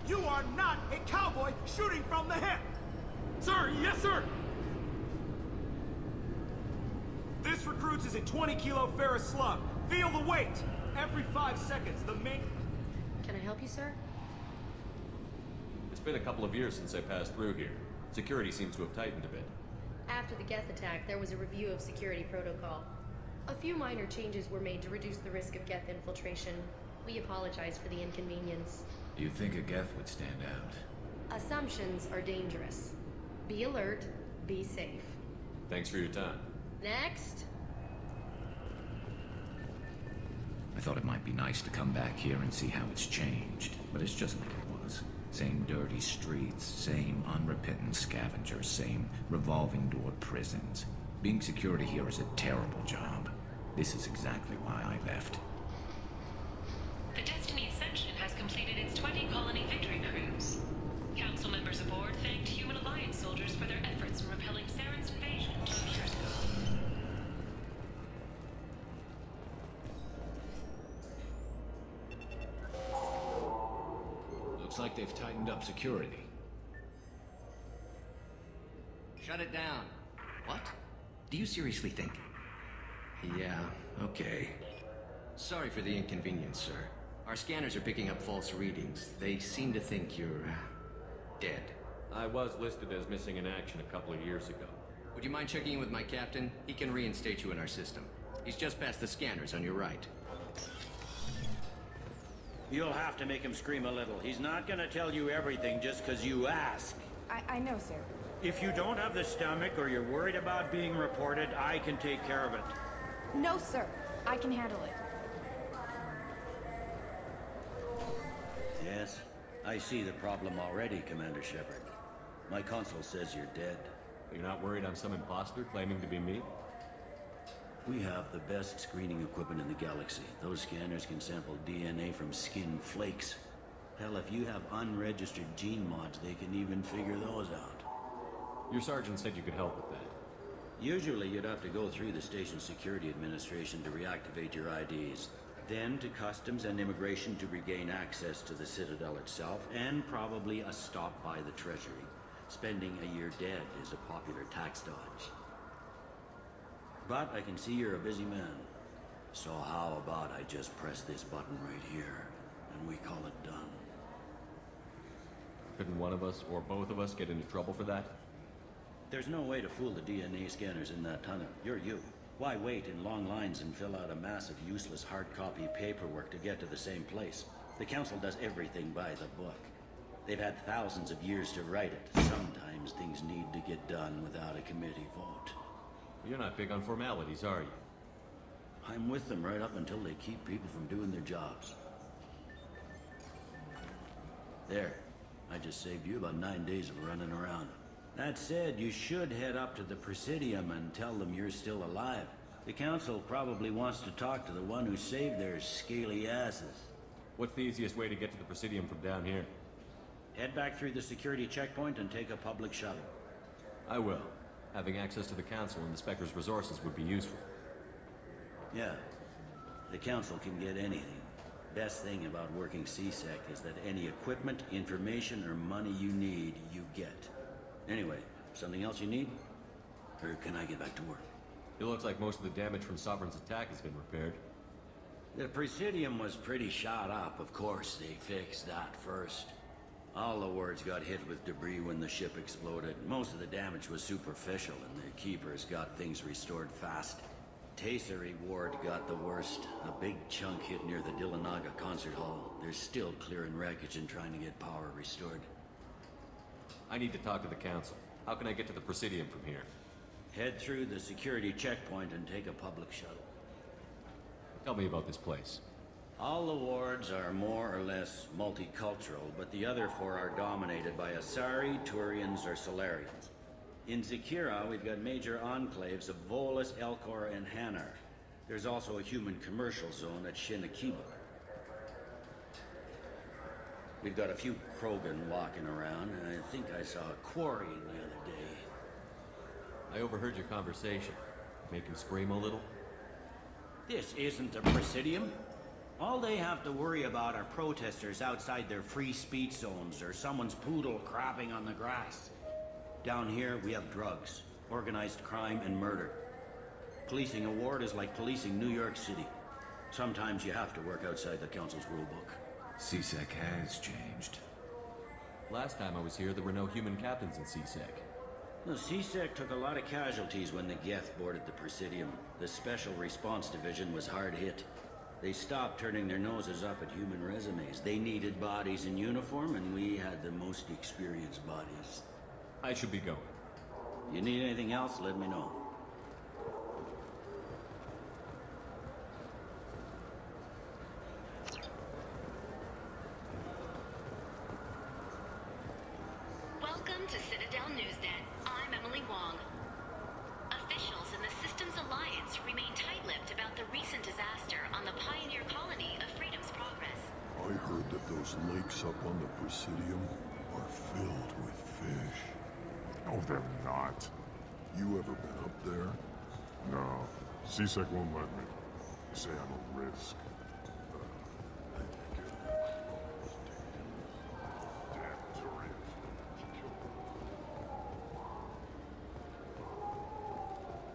You are not a cowboy shooting from the hip! Sir, yes, sir! This recruits is a 20-kilo ferrous slug. Feel the weight! Every 5 seconds, the main... Can I help you, sir? It's been a couple of years since I passed through here. Security seems to have tightened a bit. After the Geth attack, there was a review of security protocol. A few minor changes were made to reduce the risk of Geth infiltration. We apologize for the inconvenience. You think a Geth would stand out? Assumptions are dangerous. Be alert, be safe. Thanks for your time. Next! I thought it might be nice to come back here and see how it's changed, but it's just like it was. Same dirty streets, same unrepentant scavengers, same revolving door prisons. Being security here is a terrible job. This is exactly why I left. The Destiny Ascension has completed its 20-colony victory cruise. Council members aboard thanked Human Alliance soldiers for their efforts in repelling Saren's invasion 2 years ago. Looks like they've tightened up security. Shut it down. What? Do you seriously think? Yeah, okay. Sorry for the inconvenience, sir. Our scanners are picking up false readings. They seem to think you're... dead. I was listed as missing in action a couple of years ago. Would you mind checking in with my captain? He can reinstate you in our system. He's just past the scanners on your right. You'll have to make him scream a little. He's not gonna tell you everything just because you ask. I know, sir. If you don't have the stomach or you're worried about being reported, I can take care of it. No, sir. I can handle it. Yes, I see the problem already, Commander Shepard. My console says you're dead. You're not worried I'm some imposter claiming to be me? We have the best screening equipment in the galaxy. Those scanners can sample DNA from skin flakes. Hell, if you have unregistered gene mods, they can even figure those out. Your sergeant said you could help with that. Usually you'd have to go through the Station Security Administration to reactivate your IDs. Then to Customs and Immigration to regain access to the Citadel itself, and probably a stop by the Treasury. Spending a year dead is a popular tax dodge. But I can see you're a busy man. So how about I just press this button right here, and we call it done? Couldn't one of us, or both of us, get into trouble for that? There's no way to fool the DNA scanners in that tunnel. You're you. Why wait in long lines and fill out a massive useless hard copy paperwork to get to the same place? The Council does everything by the book. They've had thousands of years to write it. Sometimes things need to get done without a committee vote. You're not big on formalities, are you? I'm with them right up until they keep people from doing their jobs. There. I just saved you about 9 days of running around. That said, you should head up to the Presidium and tell them you're still alive. The Council probably wants to talk to the one who saved their scaly asses. What's the easiest way to get to the Presidium from down here? Head back through the security checkpoint and take a public shuttle. I will. Having access to the Council and the Spectre's resources would be useful. Yeah. The Council can get anything. Best thing about working CSEC is that any equipment, information, or money you need, you get. Anyway, something else you need? Or can I get back to work? It looks like most of the damage from Sovereign's attack has been repaired. The Presidium was pretty shot up, of course. They fixed that first. All the wards got hit with debris when the ship exploded. Most of the damage was superficial, and the Keepers got things restored fast. Tasery Ward got the worst. A big chunk hit near the Dillanaga concert hall. They're still clearing wreckage and trying to get power restored. I need to talk to the Council. How can I get to the Presidium from here? Head through the security checkpoint and take a public shuttle. Tell me about this place. All the wards are more or less multicultural, but the other four are dominated by Asari, Turians, or Solarians. In Zakira, we've got major enclaves of Volus, Elcor, and Hanar. There's also a human commercial zone at Shinakiba. We've got a few Krogan walking around, and I think I saw a Quarian the other day. I overheard your conversation. Make him scream a little? This isn't a Presidium. All they have to worry about are protesters outside their free speech zones or someone's poodle crapping on the grass. Down here, we have drugs, organized crime, and murder. Policing a ward is like policing New York City. Sometimes you have to work outside the council's rulebook. CSEC has changed. Last time I was here, there were no human captains in CSEC. The CSEC took a lot of casualties when the Geth boarded the Presidium. The Special Response Division was hard hit. They stopped turning their noses up at human resumes. They needed bodies in uniform, and we had the most experienced bodies. I should be going. You need anything else, let me know. Welcome to Citadel Newsnet. I'm Emily Wong. Officials in the Systems Alliance remain tight-lipped about the recent disaster on the pioneer colony of Freedom's Progress. I heard that those lakes up on the Presidium are filled with fish. No, they're not. You ever been up there? No. CSEC won't let me. They say I'm a risk.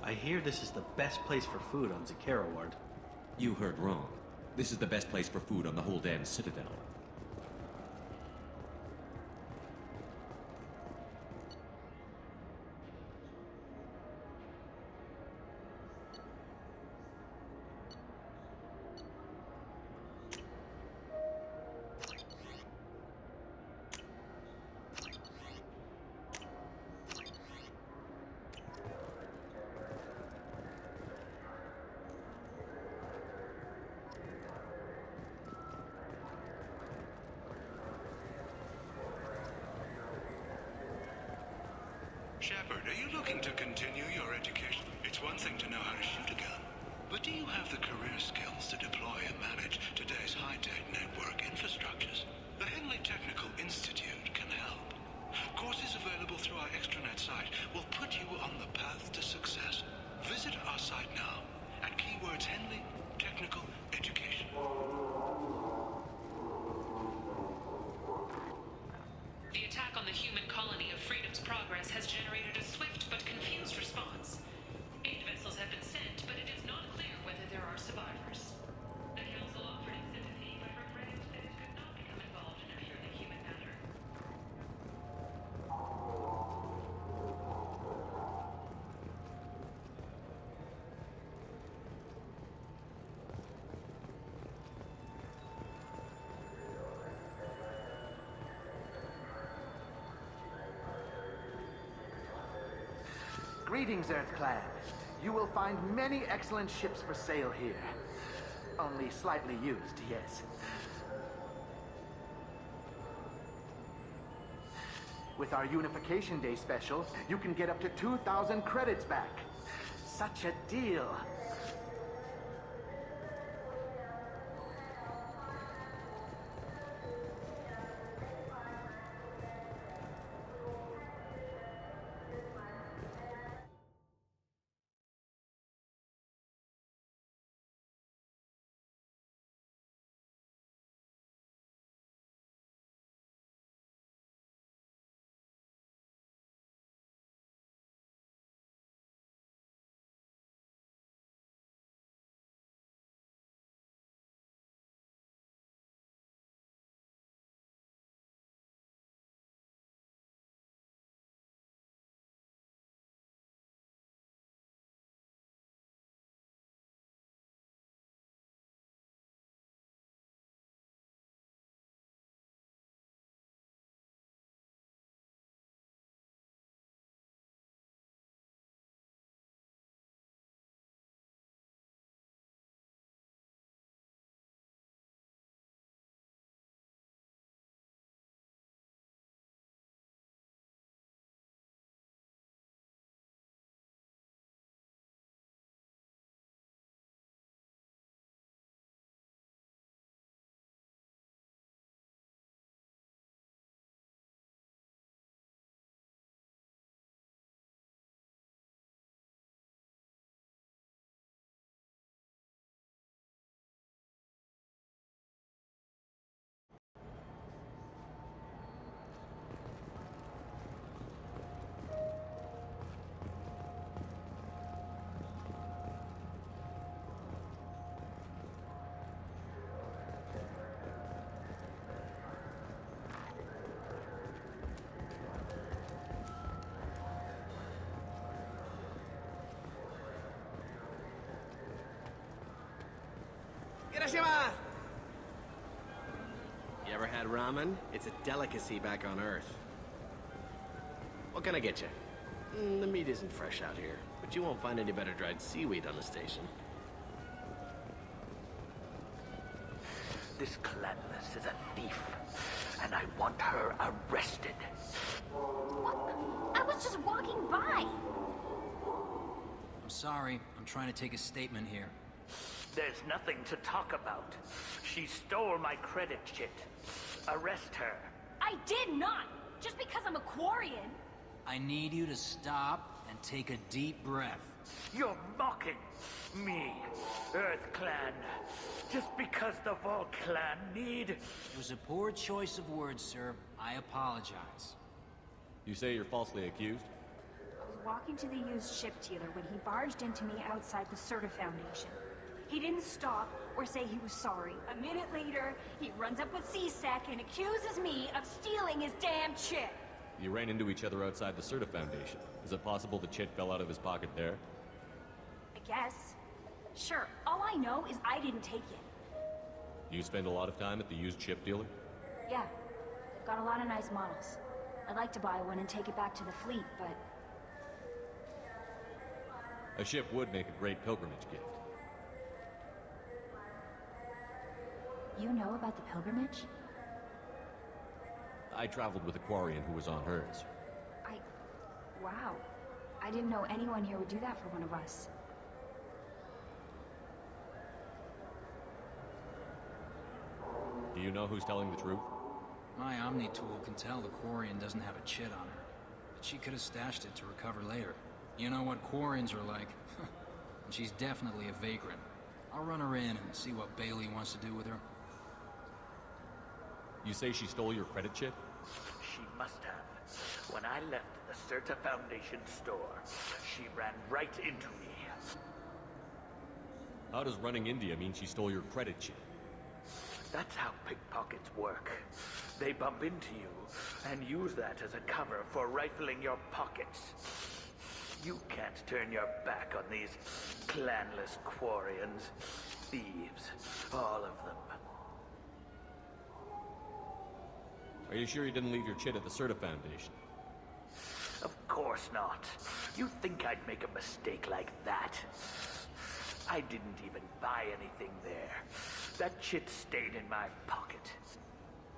I hear this is the best place for food on Zakera Ward. You heard wrong. This is the best place for food on the whole damn Citadel. Shepard, are you looking to continue your education? It's one thing to know how to shoot a gun, but do you have the career skills to deploy and manage today's high-tech network infrastructures? The Henley Technical Institute can help. Courses available through our extranet site will put you on the path to success. Visit our site now at keywords Henley Technical Education. The attack on the human colony of Freedom's Progress has generated a swift but confused response. 8 vessels have been sent, but it is not clear whether there are survivors. The Council offered its sympathy, but regretted that it could not become involved in a purely human matter. Greetings, Earth-Clan. You will find many excellent ships for sale here. Only slightly used, yes. With our Unification Day special, you can get up to 2,000 credits back. Such a deal. You ever had ramen? It's a delicacy back on Earth. What can I get you? The meat isn't fresh out here, but you won't find any better dried seaweed on the station. This Clanless is a thief, and I want her arrested. I was just walking by. I'm sorry. I'm trying to take a statement here. There's nothing to talk about. She stole my credit chit. Arrest her. I did not! Just because I'm a Quarian. I need you to stop and take a deep breath. You're mocking me, Earth Clan. Just because the Vol Clan need... It was a poor choice of words, sir. I apologize. You say you're falsely accused? I was walking to the used ship dealer when he barged into me outside the Serta Foundation. He didn't stop or say he was sorry. A minute later, he runs up with C-Sec and accuses me of stealing his damn chip. You ran into each other outside the Serta Foundation. Is it possible the chit fell out of his pocket there? I guess. Sure, all I know is I didn't take it. You spend a lot of time at the used chip dealer? Yeah, they've got a lot of nice models. I'd like to buy one and take it back to the fleet, but... A ship would make a great pilgrimage gift. You know about the pilgrimage? I traveled with a Quarian who was on hers. Wow. I didn't know anyone here would do that for one of us. Do you know who's telling the truth? My Omni tool can tell the Quarian doesn't have a chit on her. But she could have stashed it to recover later. You know what Quarians are like. And she's definitely a vagrant. I'll run her in and see what Bailey wants to do with her. You say she stole your credit chip? She must have. When I left the Serta Foundation store, she ran right into me. How does running India mean she stole your credit chip? That's how pickpockets work. They bump into you and use that as a cover for rifling your pockets. You can't turn your back on these clanless Quarians. Thieves, all of them. Are you sure you didn't leave your chit at the Serta Foundation? Of course not. You think I'd make a mistake like that? I didn't even buy anything there. That chit stayed in my pocket.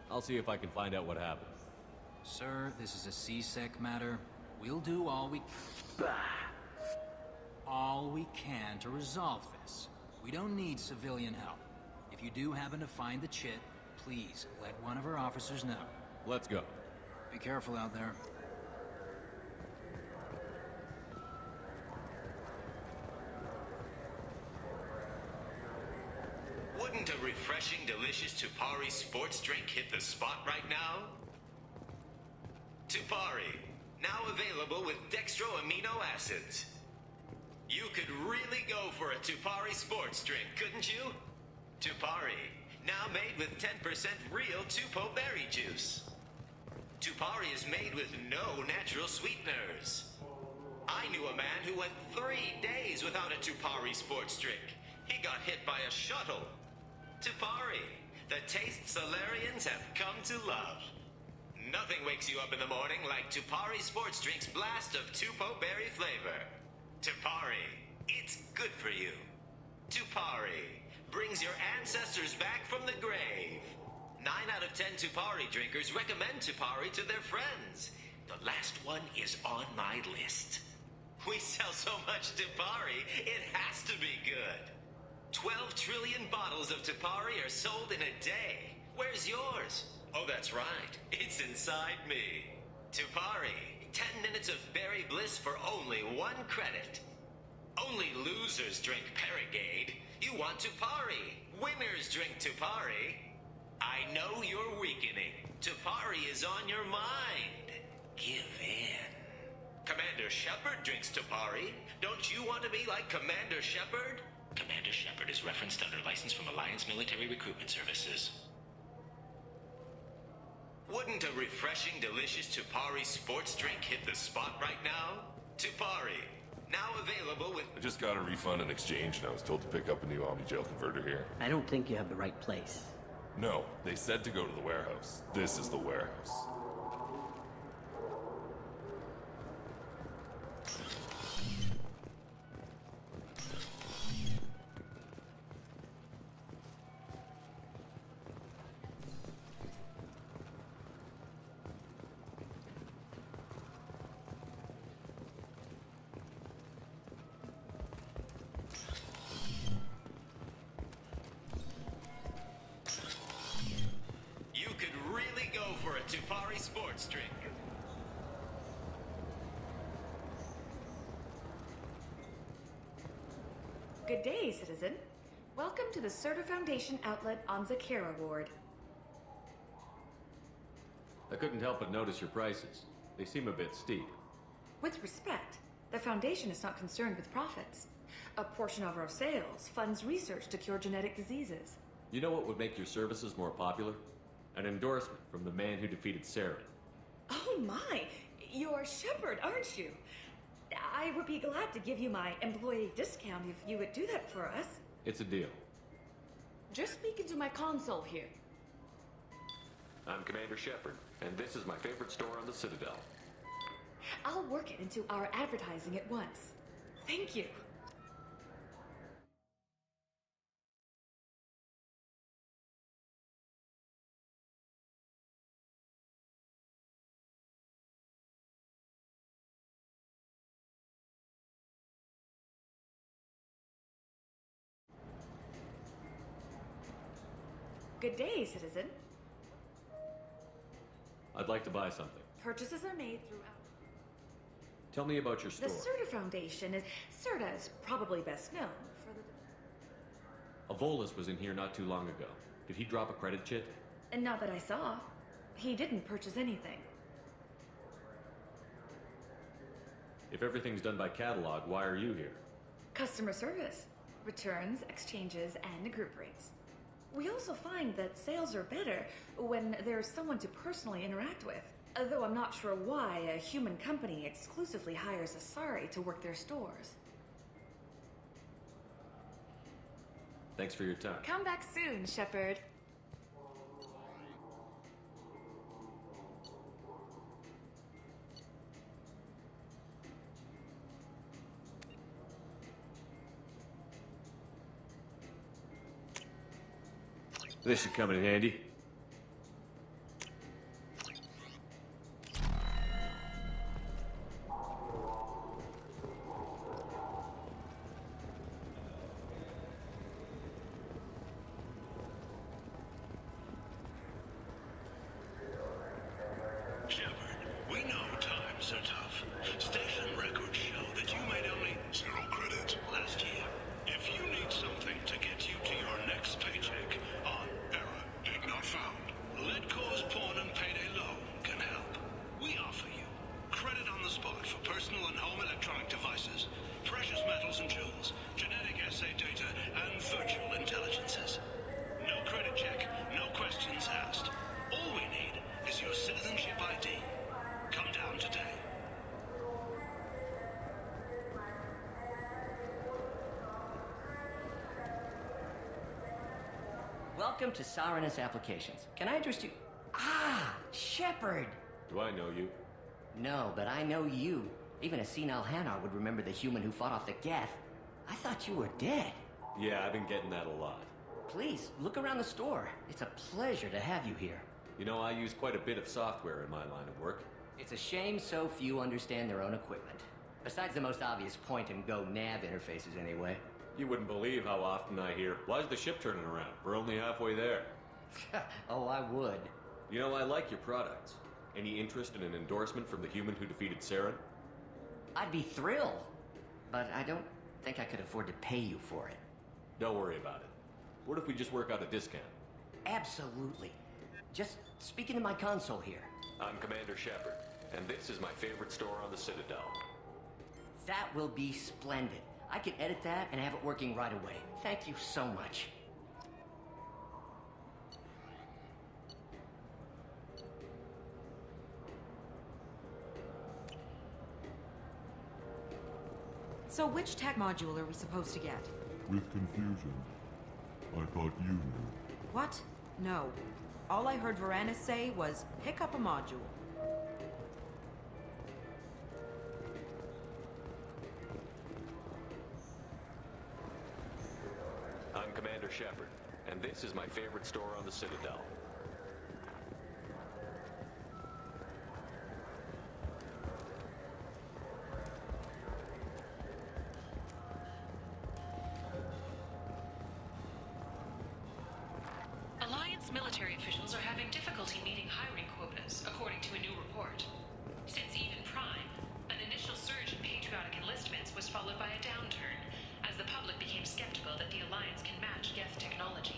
I'll see if I can find out what happened. Sir, this is a C-Sec matter. We'll do all we... Bah! All we can to resolve this. We don't need civilian help. If you do happen to find the chit, please let one of our officers know. Let's go. Be careful out there. Wouldn't a refreshing, delicious Tupari sports drink hit the spot right now? Tupari, now available with dextro amino acids. You could really go for a Tupari sports drink, couldn't you? Tupari, now made with 10% real Tupo berry juice. Tupari is made with no natural sweeteners. I knew a man who went 3 days without a Tupari sports drink. He got hit by a shuttle. Tupari, the taste Solarians have come to love. Nothing wakes you up in the morning like Tupari sports drink's blast of Tupo berry flavor. Tupari, it's good for you. Tupari brings your ancestors back from the grave. 9 out of 10 Tupari drinkers recommend Tupari to their friends. The last one is on my list. We sell so much Tupari, it has to be good. 12 trillion bottles of Tupari are sold in a day. Where's yours? Oh, that's right. It's inside me. Tupari, 10 minutes of berry bliss for only 1 credit. Only losers drink Paragade. You want Tupari. Winners drink Tupari. I know you're weakening. Tupari is on your mind. Give in. Commander Shepard drinks Tupari. Don't you want to be like Commander Shepard? Commander Shepard is referenced under license from Alliance Military Recruitment Services. Wouldn't a refreshing, delicious Tupari sports drink hit the spot right now? Tupari, Now available with... I just got a refund and exchange, and I was told to pick up a new Omni-Gel converter here. I don't think you have the right place. No, they said to go to the warehouse. This is the warehouse. You could really go for a Tupari sports drink. Good day, citizen. Welcome to the Serta Foundation outlet on Zakera Ward. I couldn't help but notice your prices. They seem a bit steep. With respect, the Foundation is not concerned with profits. A portion of our sales funds research to cure genetic diseases. You know what would make your services more popular? An endorsement from the man who defeated Saren. Oh my! You're Shepard, aren't you? I would be glad to give you my employee discount if you would do that for us. It's a deal. Just speak into my console here. I'm Commander Shepard, and this is my favorite store on the Citadel. I'll work it into our advertising at once. Thank you. Good day, citizen. I'd like to buy something. Purchases are made throughout. Tell me about your store. The Serta Foundation is... Serta is probably best known for the... Avolis was in here not too long ago. Did he drop a credit chit? And not that I saw. He didn't purchase anything. If everything's done by catalog, why are you here? Customer service. Returns, exchanges, and group rates. We also find that sales are better when there's someone to personally interact with. Though I'm not sure why a human company exclusively hires Asari to work their stores. Thanks for your time. Come back soon, Shepard. This should come in handy. Shepard, we know times are tough. Station records show that you made only 0 credit last year. If you need something to get you to your next paycheck on error, dig not found, Lead Cause Pawn and Payday Loan can help. We offer you credit on the spot for personal and home electronic devices, precious metals and jewels, genetic assay data, and virtual intelligences. No credit check, no questions asked. All we need is your citizenship ID. Come down today. Welcome to Sarenus Applications. Can I interest you? Ah, Shepard! Do I know you? No, but I know you. Even a senile Hanar would remember the human who fought off the Geth. I thought you were dead. Yeah, I've been getting that a lot. Please, look around the store. It's a pleasure to have you here. You know, I use quite a bit of software in my line of work. It's a shame so few understand their own equipment. Besides the most obvious point-and-go nav interfaces, anyway. You wouldn't believe how often I hear, "Why's the ship turning around? We're only halfway there." Oh, I would. You know, I like your products. Any interest in an endorsement from the human who defeated Saren? I'd be thrilled. But I don't think I could afford to pay you for it. Don't worry about it. What if we just work out a discount? Absolutely. Just speak into my console here. I'm Commander Shepard, and this is my favorite store on the Citadel. That will be splendid. I can edit that and have it working right away. Thank you so much. So which tech module are we supposed to get? With confusion. I thought you knew. What? No. All I heard Varanus say was, pick up a module. I'm Commander Shepard, and this is my favorite store on the Citadel. Alliance military officials are having difficulty meeting hiring quotas, according to a new report. Since Eden Prime, an initial surge in patriotic enlistments was followed by a downturn, as the public became skeptical that the Alliance can match Geth technology.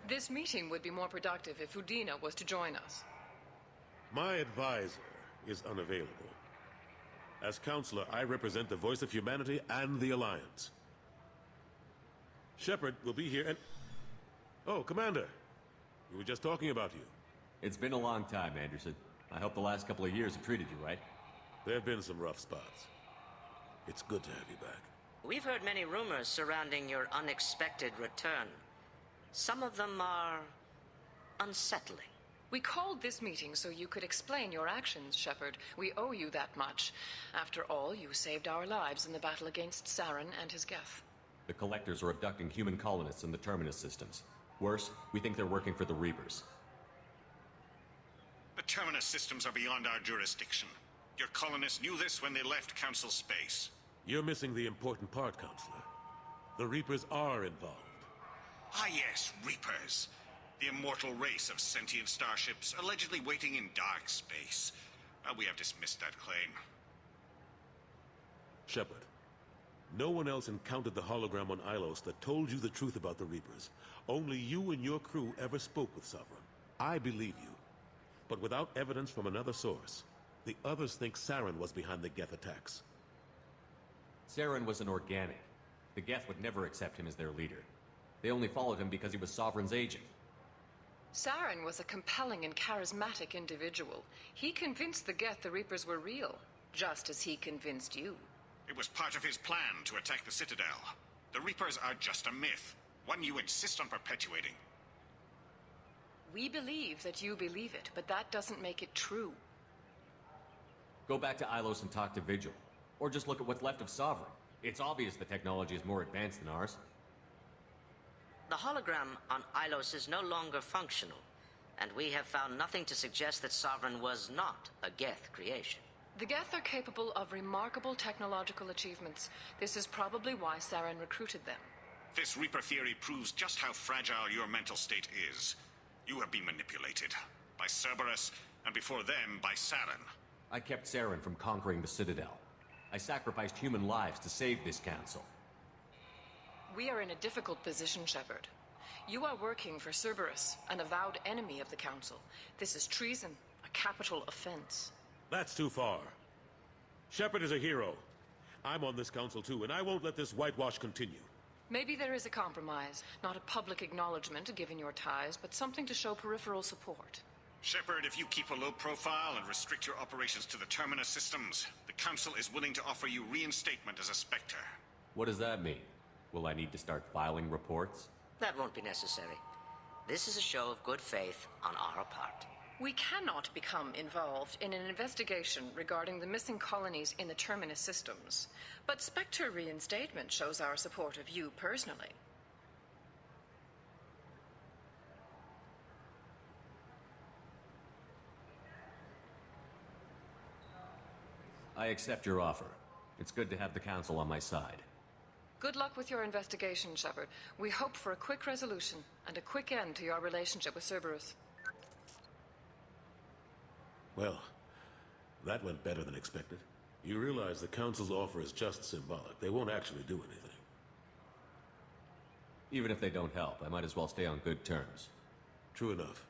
This meeting would be more productive if Udina was to join us. My advisor is unavailable. As counselor, I represent the voice of humanity and the Alliance. Shepard will be here and... Oh, Commander. We were just talking about you. It's been a long time, Anderson. I hope the last couple of years have treated you right. There have been some rough spots. It's good to have you back. We've heard many rumors surrounding your unexpected return. Some of them are unsettling. We called this meeting so you could explain your actions, Shepard. We owe you that much. After all, you saved our lives in the battle against Saren and his Geth. The Collectors are abducting human colonists in the Terminus systems. Worse, we think they're working for the Reapers. The Terminus systems are beyond our jurisdiction. Your colonists knew this when they left Council space. You're missing the important part, Counselor. The Reapers are involved. Ah yes, Reapers. The immortal race of sentient starships allegedly waiting in dark space. We have dismissed that claim. Shepard, no one else encountered the hologram on Ilos that told you the truth about the Reapers. Only you and your crew ever spoke with Sovereign. I believe you. But without evidence from another source, the others think Saren was behind the Geth attacks. Saren was an organic. The Geth would never accept him as their leader. They only followed him because he was Sovereign's agent. Saren was a compelling and charismatic individual. He convinced the Geth the Reapers were real, just as he convinced you. It was part of his plan to attack the Citadel. The Reapers are just a myth, one you insist on perpetuating. We believe that you believe it, but that doesn't make it true. Go back to Ilos and talk to Vigil. Or just look at what's left of Sovereign. It's obvious the technology is more advanced than ours. The hologram on Ilos is no longer functional, and we have found nothing to suggest that Sovereign was not a Geth creation. The Geth are capable of remarkable technological achievements. This is probably why Saren recruited them. This Reaper theory proves just how fragile your mental state is. You have been manipulated. By Cerberus, and before them, by Saren. I kept Saren from conquering the Citadel. I sacrificed human lives to save this council. We are in a difficult position, Shepard. You are working for Cerberus, an avowed enemy of the Council. This is treason, a capital offense. That's too far. Shepard is a hero. I'm on this council too, and I won't let this whitewash continue. Maybe there is a compromise. Not a public acknowledgement given your ties, but something to show peripheral support. Shepard, if you keep a low profile and restrict your operations to the Terminus systems, the Council is willing to offer you reinstatement as a Spectre. What does that mean? Will I need to start filing reports? That won't be necessary. This is a show of good faith on our part. We cannot become involved in an investigation regarding the missing colonies in the Terminus systems. But Spectre reinstatement shows our support of you personally. I accept your offer. It's good to have the Council on my side. Good luck with your investigation, Shepard. We hope for a quick resolution and a quick end to your relationship with Cerberus. Well, that went better than expected. You realize the Council's offer is just symbolic. They won't actually do anything. Even if they don't help, I might as well stay on good terms. True enough.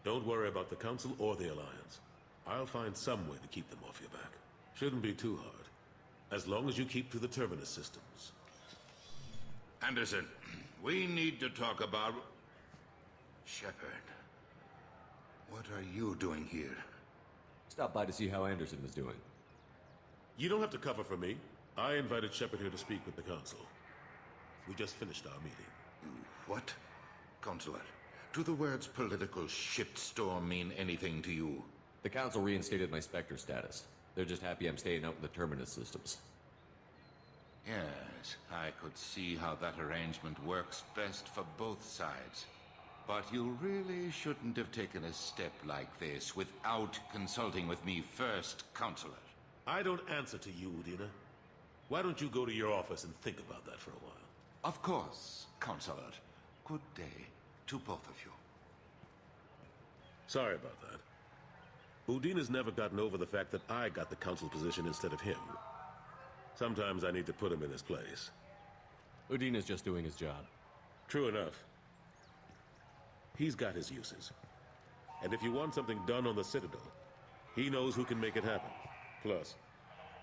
Don't worry about the Council or the Alliance. I'll find some way to keep them off your back. Shouldn't be too hard. As long as you keep to the Terminus systems. Anderson, we need to talk about... Shepard. What are you doing here? Stop by to see how Anderson was doing. You don't have to cover for me. I invited Shepard here to speak with the Council. We just finished our meeting. What? Consulate, do the words political shitstorm mean anything to you? The Council reinstated my Spectre status. They're just happy I'm staying out in the Terminus systems. Yes, I could see how that arrangement works best for both sides. But you really shouldn't have taken a step like this without consulting with me first, Consulate. I don't answer to you, Udina. Why don't you go to your office and think about that for a while? Of course, Consulate. Good day to both of you. Sorry about that. Udina's never gotten over the fact that I got the Council's position instead of him. Sometimes I need to put him in his place. Udina's just doing his job. True enough. He's got his uses. And if you want something done on the Citadel, he knows who can make it happen. Plus,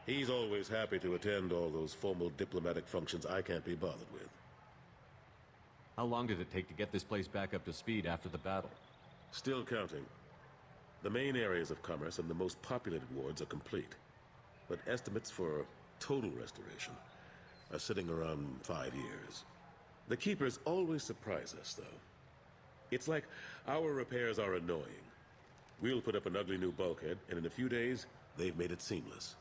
he's always happy to attend all those formal diplomatic functions I can't be bothered with. How long did it take to get this place back up to speed after the battle? Still counting. The main areas of commerce and the most populated wards are complete. But estimates for total restoration are sitting around 5 years. The Keepers always surprise us, though. It's like our repairs are annoying. We'll put up an ugly new bulkhead, and in a few days, they've made it seamless.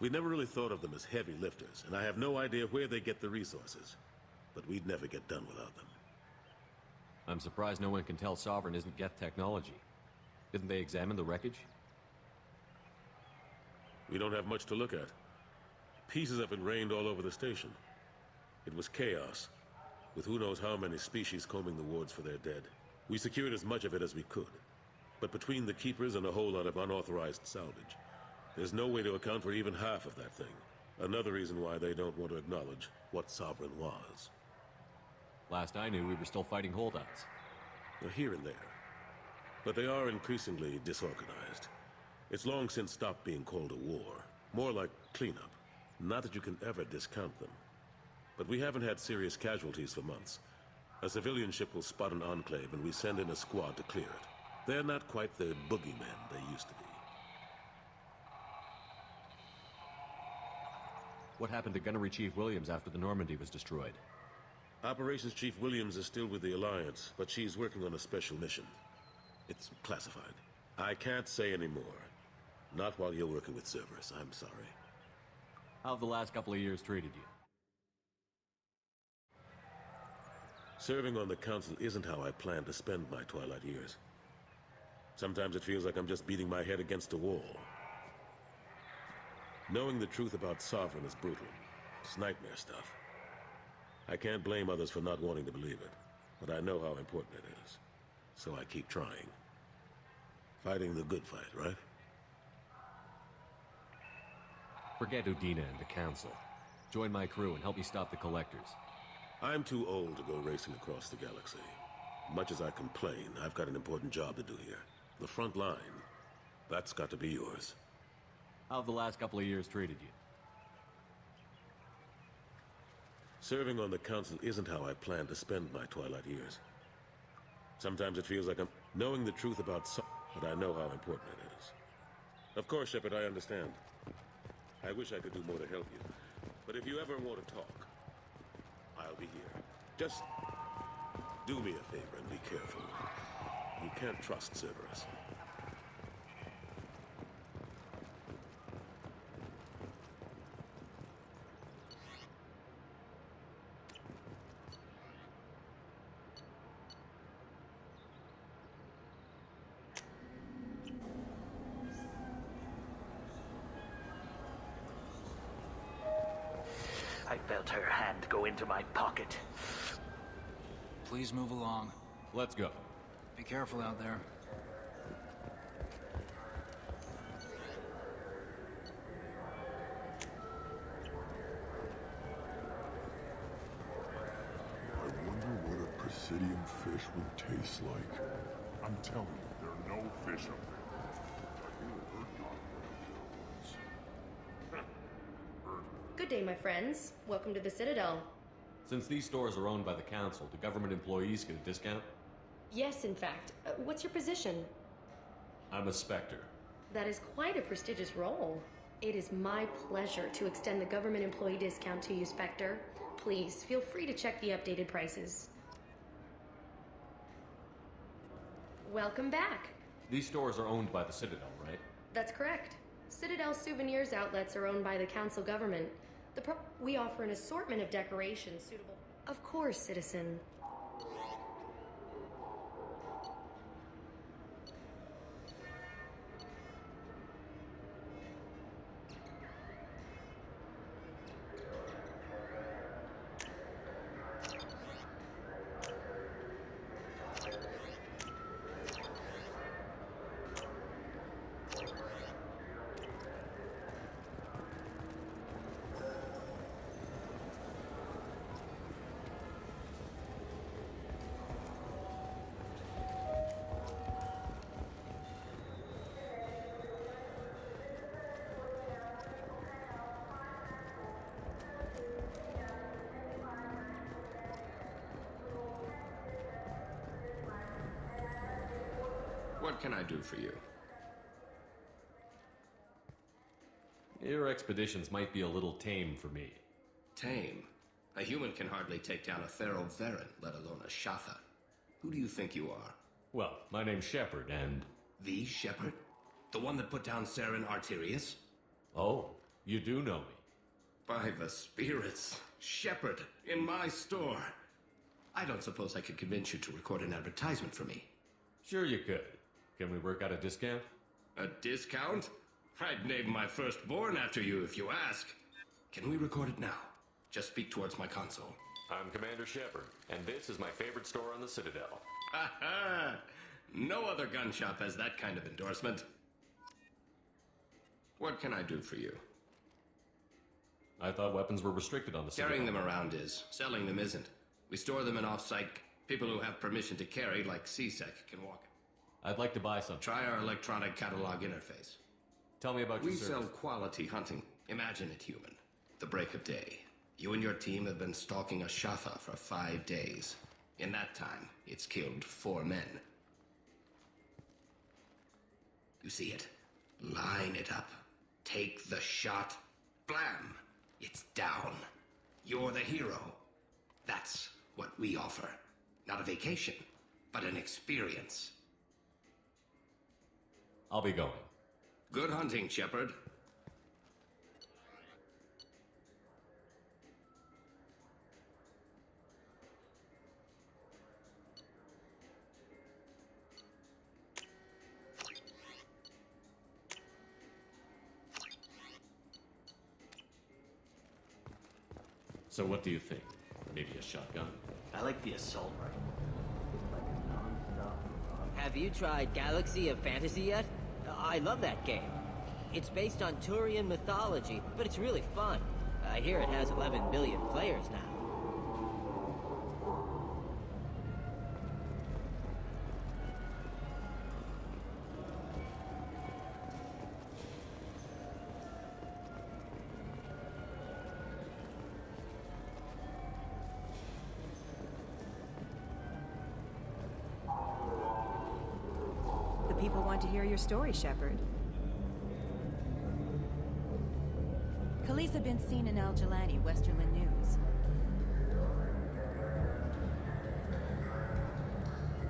We never really thought of them as heavy lifters, and I have no idea where they get the resources. But we'd never get done without them. I'm surprised no one can tell Sovereign isn't Geth technology. Didn't they examine the wreckage? We don't have much to look at. Pieces have been rained all over the station. It was chaos, with who knows how many species combing the wards for their dead. We secured as much of it as we could. But between the Keepers and a whole lot of unauthorized salvage, there's no way to account for even half of that thing. Another reason why they don't want to acknowledge what Sovereign was. Last I knew, we were still fighting holdouts. They're here and there. But they are increasingly disorganized. It's long since stopped being called a war. More like cleanup. Not that you can ever discount them. But we haven't had serious casualties for months. A civilian ship will spot an enclave and we send in a squad to clear it. They're not quite the boogeymen they used to be. What happened to Gunnery Chief Williams after the Normandy was destroyed? Operations Chief Williams is still with the Alliance, but she's working on a special mission. It's classified. I can't say any more. Not while you're working with Cerberus, I'm sorry. How have the last couple of years treated you? Serving on the Council isn't how I plan to spend my twilight years. Sometimes it feels like I'm just beating my head against a wall. Knowing the truth about Sovereign is brutal. It's nightmare stuff. I can't blame others for not wanting to believe it, but I know how important it is. So I keep trying. Fighting the good fight, right? Forget Udina and the Council. Join my crew and help me stop the Collectors. I'm too old to go racing across the galaxy. Much as I complain, I've got an important job to do here. The front line. That's got to be yours. How have the last couple of years treated you? Serving on the Council isn't how I plan to spend my twilight years. Sometimes it feels like I'm knowing the truth about but I know how important it is. Of course, Shepard, I understand. I wish I could do more to help you. But if you ever want to talk, I'll be here. Just do me a favor and be careful. You can't trust Cerberus. I felt her hand go into my pocket. Please move along. Let's go. Be careful out there. Presidium fish would taste like. I'm telling you, there are no fish up there. Good day, my friends. Welcome to the Citadel. Since these stores are owned by the Council, do government employees get a discount? Yes, in fact. What's your position? I'm a Spectre. That is quite a prestigious role. It is my pleasure to extend the government employee discount to you, Spectre. Please, feel free to check the updated prices. Welcome back. These stores are owned by the Citadel, right? That's correct. Citadel Souvenirs outlets are owned by the Council government. We offer an assortment of decorations suitable... Of course, citizen. What can I do for you? Your expeditions might be a little tame for me. Tame? A human can hardly take down a Pharaoh Varen, let alone a Shatha. Who do you think you are? Well, my name's Shepard, and... The Shepard? The one that put down Saren Arterius? Oh, you do know me. By the spirits. Shepard, in my store. I don't suppose I could convince you to record an advertisement for me. Sure you could. Can we work out a discount? A discount? I'd name my firstborn after you if you ask. Can we record it now? Just speak towards my console. I'm Commander Shepard, and this is my favorite store on the Citadel. Ha ha! No other gun shop has that kind of endorsement. What can I do for you? I thought weapons were restricted on the Citadel. Carrying them around is. Selling them isn't. We store them in off-site. People who have permission to carry, like CSEC, can walk. I'd like to buy some. Try our electronic catalog interface. Tell me about your service. We sell quality hunting. Imagine it human. The break of day. You and your team have been stalking a Shatha for 5 days. In that time, it's killed 4 men. You see it? Line it up. Take the shot. Blam! It's down. You're the hero. That's what we offer. Not a vacation, but an experience. I'll be going. Good hunting, Shepard. So what do you think? Maybe a shotgun? I like the assault rifle. Have you tried Galaxy of Fantasy yet? I love that game. It's based on Turian mythology, but it's really fun. I hear it has 11 billion players now. People want to hear your story, Shepard. Khaleesa been seen in Al Jalani, Westerland News.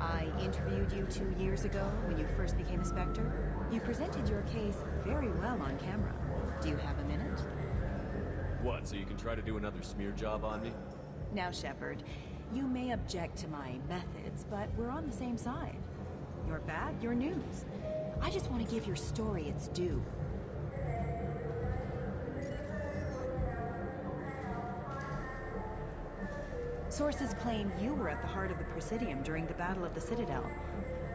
I interviewed you 2 years ago when you first became a Spectre. You presented your case very well on camera. Do you have a minute? What, so you can try to do another smear job on me? Now, Shepard, you may object to my methods, but we're on the same side. You're bad, you're news. I just want to give your story its due. Sources claim you were at the heart of the Presidium during the Battle of the Citadel.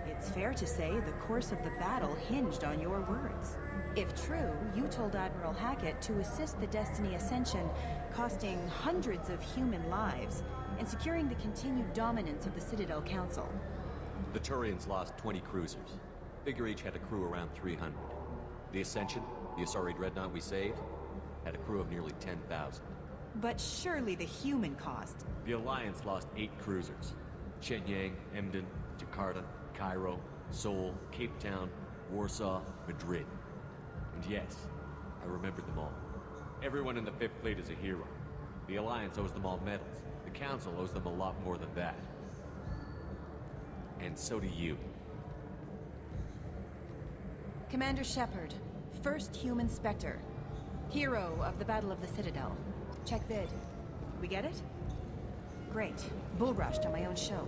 It's fair to say the course of the battle hinged on your words. If true, you told Admiral Hackett to assist the Destiny Ascension, costing hundreds of human lives, and securing the continued dominance of the Citadel Council. The Turians lost 20 cruisers. Figure each had a crew around 300. The Ascension, the Asari dreadnought we saved, had a crew of nearly 10,000. But surely the human cost. The Alliance lost 8 cruisers. Shenyang, Emden, Jakarta, Cairo, Seoul, Cape Town, Warsaw, Madrid. And yes, I remembered them all. Everyone in the Fifth Fleet is a hero. The Alliance owes them all medals. The Council owes them a lot more than that. And so do you. Commander Shepard, first human Spectre. Hero of the Battle of the Citadel. Check vid. We get it? Great. Bull rushed on my own show.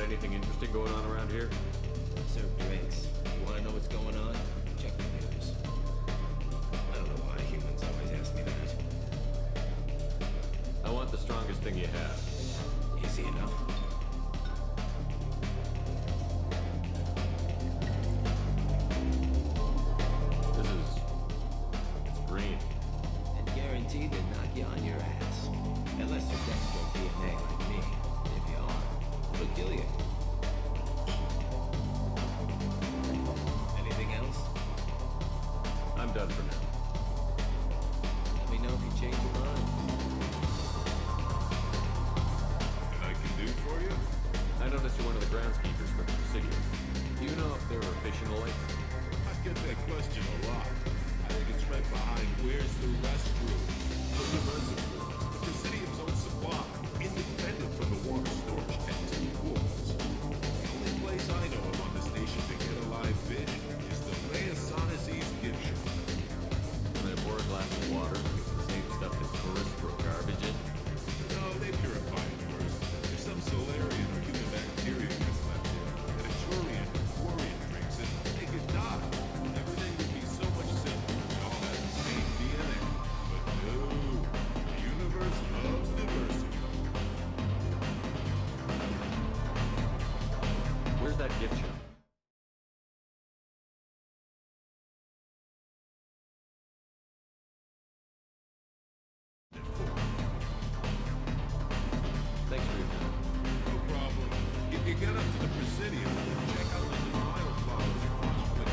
Anything interesting going on around here? Serve drinks. You want to know what's going on? Check the news. I don't know why humans always ask me that. I want the strongest thing you have. Easy enough. It's green. And guaranteed to knock you on your ass. Unless you're Dexter DNA like me. If you are, it'll kill you. Anything else? I'm done for now. Let me know if you change your mind. I can do for you? I noticed you're one of the groundskeepers for the Presidium. Do you know if there are fishing lakes? I get that question a lot. I think it's right behind where's the restroom? Those are reservoirs. The Presidium's own supply, independent from the water storage tanks and pools. The only place I know of on the station to get a live fish is the Leosanes gift shop. When I pour a glass of water, it's the same stuff that tourists throw garbage in? No, they purify it first. There's some Solarian or human bacteria that's left in, and a Turian or Quarian drinks it, they could die. Everything would be so much simpler if we all had the same DNA. But no, the universe loves diversity. Where's that gift shop? Thanks for your time. No problem. If you get up to the Presidium, check out the Denial flowers across from the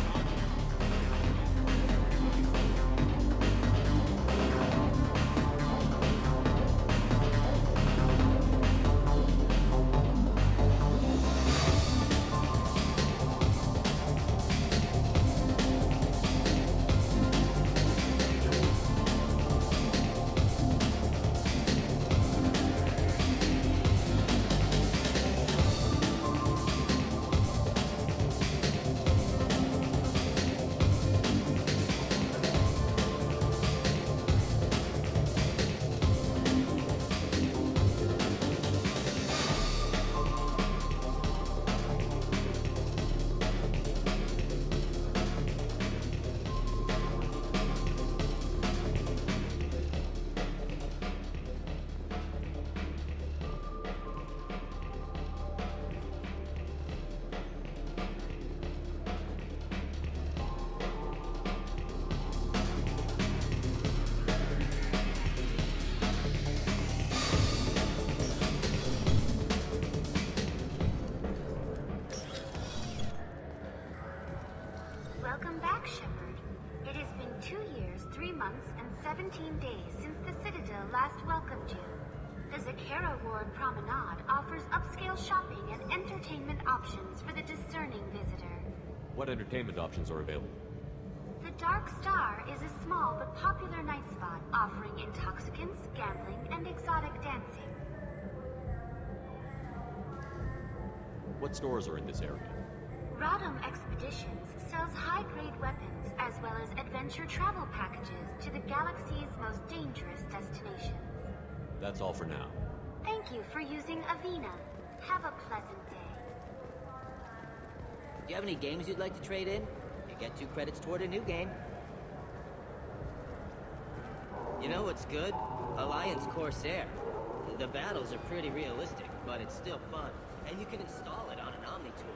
Welcome back, Shepard. It has been 2 years, 3 months, and 17 days since the Citadel last welcomed you. The Zakera Ward Promenade offers upscale shopping and entertainment options for the discerning visitor. What entertainment options are available? The Dark Star is a small but popular night spot offering intoxicants, gambling, and exotic dancing. What stores are in this area? Rodham Expeditions sells high-grade weapons as well as adventure travel packages to the galaxy's most dangerous destinations. That's all for now. Thank you for using Avina. Have a pleasant day. Do you have any games you'd like to trade in? You get 2 credits toward a new game. You know what's good? Alliance Corsair. The battles are pretty realistic, but it's still fun. And you can install it on an Omni tool.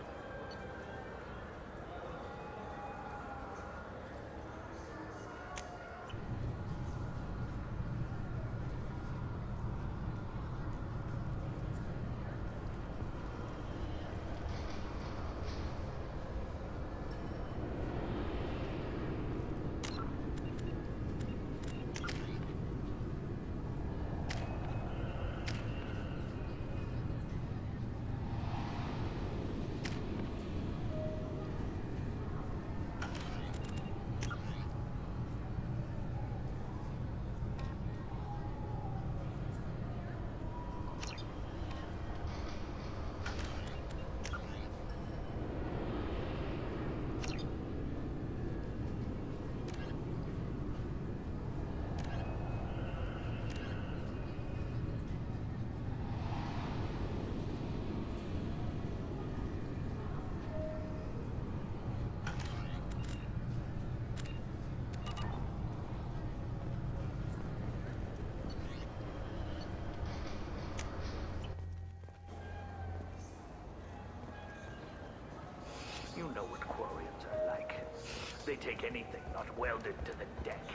You know what Quarians are like. They take anything not welded to the deck.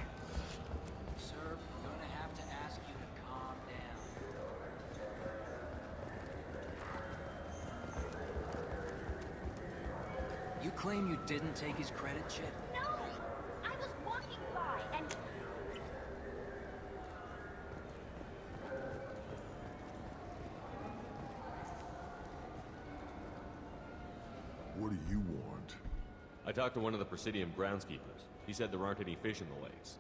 Sir, I'm gonna have to ask you to calm down. You claim you didn't take his credit, Chit? No! I was walking by and... What do you want? I talked to one of the Presidium groundskeepers. He said there aren't any fish in the lakes.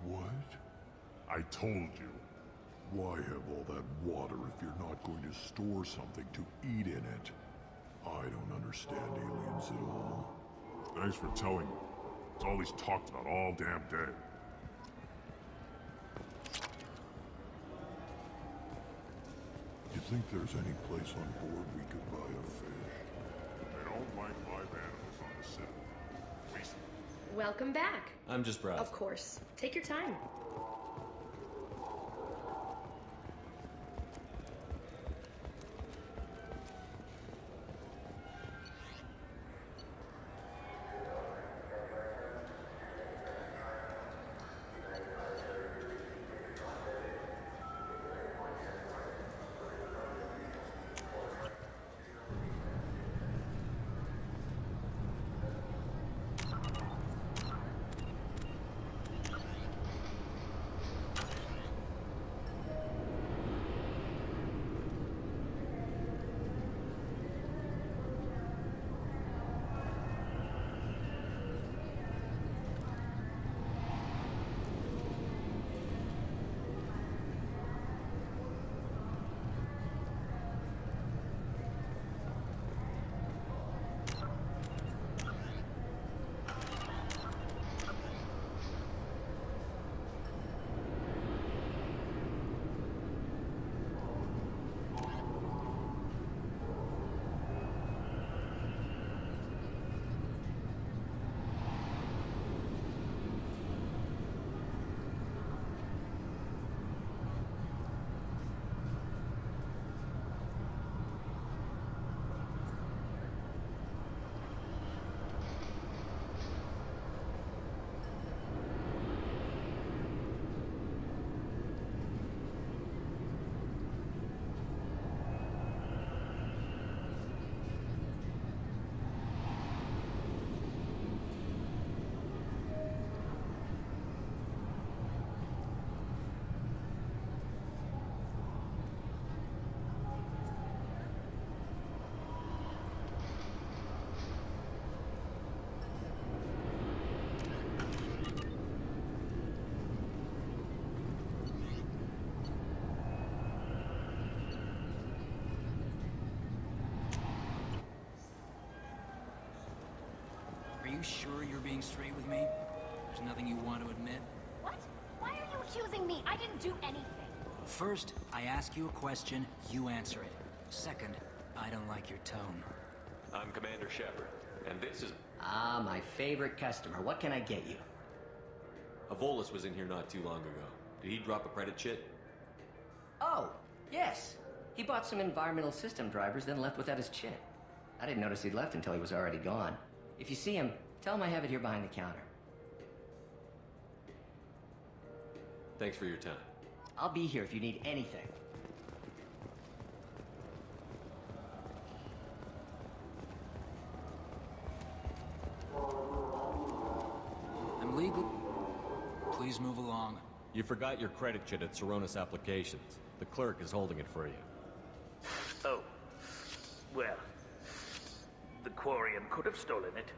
What? I told you. Why have all that water if you're not going to store something to eat in it? I don't understand aliens at all. Thanks for telling me. It's all he's talked about all damn day. You think there's any place on board we could buy a fish? They don't like live animals on the city. Waste them. Welcome back. I'm just browsing. Of course. Take your time. sure you're being straight with me? There's nothing you want to admit? What? Why are you accusing me? I didn't do anything. First, I ask you a question, you answer it. Second, I don't like your tone. I'm Commander Shepard, and this is... Ah, my favorite customer. What can I get you? Avolis was in here not too long ago. Did he drop a credit chit? Oh, yes. He bought some environmental system drivers, then left without his chit. I didn't notice he'd left until he was already gone. If you see him, tell him I have it here behind the counter. Thanks for your time. I'll be here if you need anything. I'm legal. Please move along. You forgot your credit chit at Seronis Applications. The clerk is holding it for you. Oh. Well, the Quarian could have stolen it.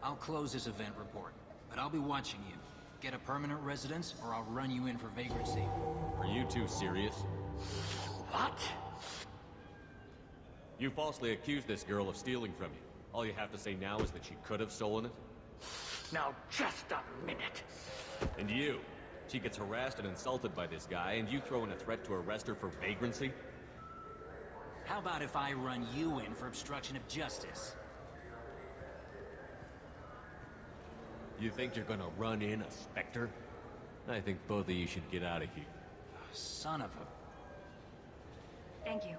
I'll close this event report, but I'll be watching you. Get a permanent residence, or I'll run you in for vagrancy. Are you two serious? What? You falsely accused this girl of stealing from you. All you have to say now is that she could have stolen it? Now, just a minute. And you? She gets harassed and insulted by this guy, and you throw in a threat to arrest her for vagrancy? How about if I run you in for obstruction of justice? You think you're gonna run in a Spectre? I think both of you should get out of here. Son of a... Thank you.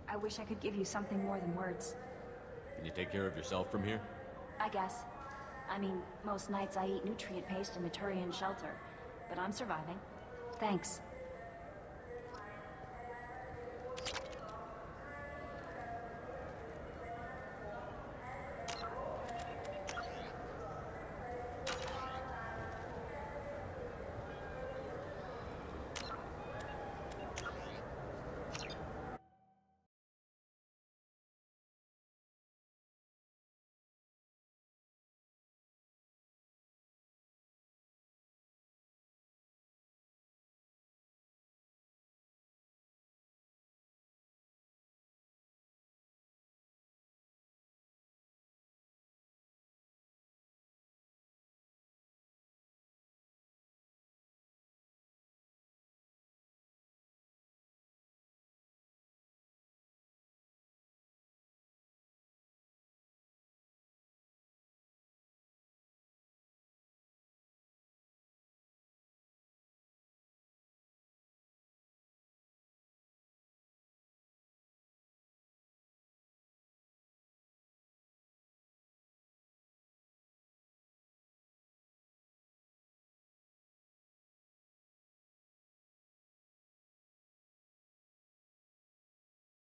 I wish I could give you something more than words. Can you take care of yourself from here? I guess. I mean, most nights I eat nutrient paste in the Turian shelter, but I'm surviving. Thanks.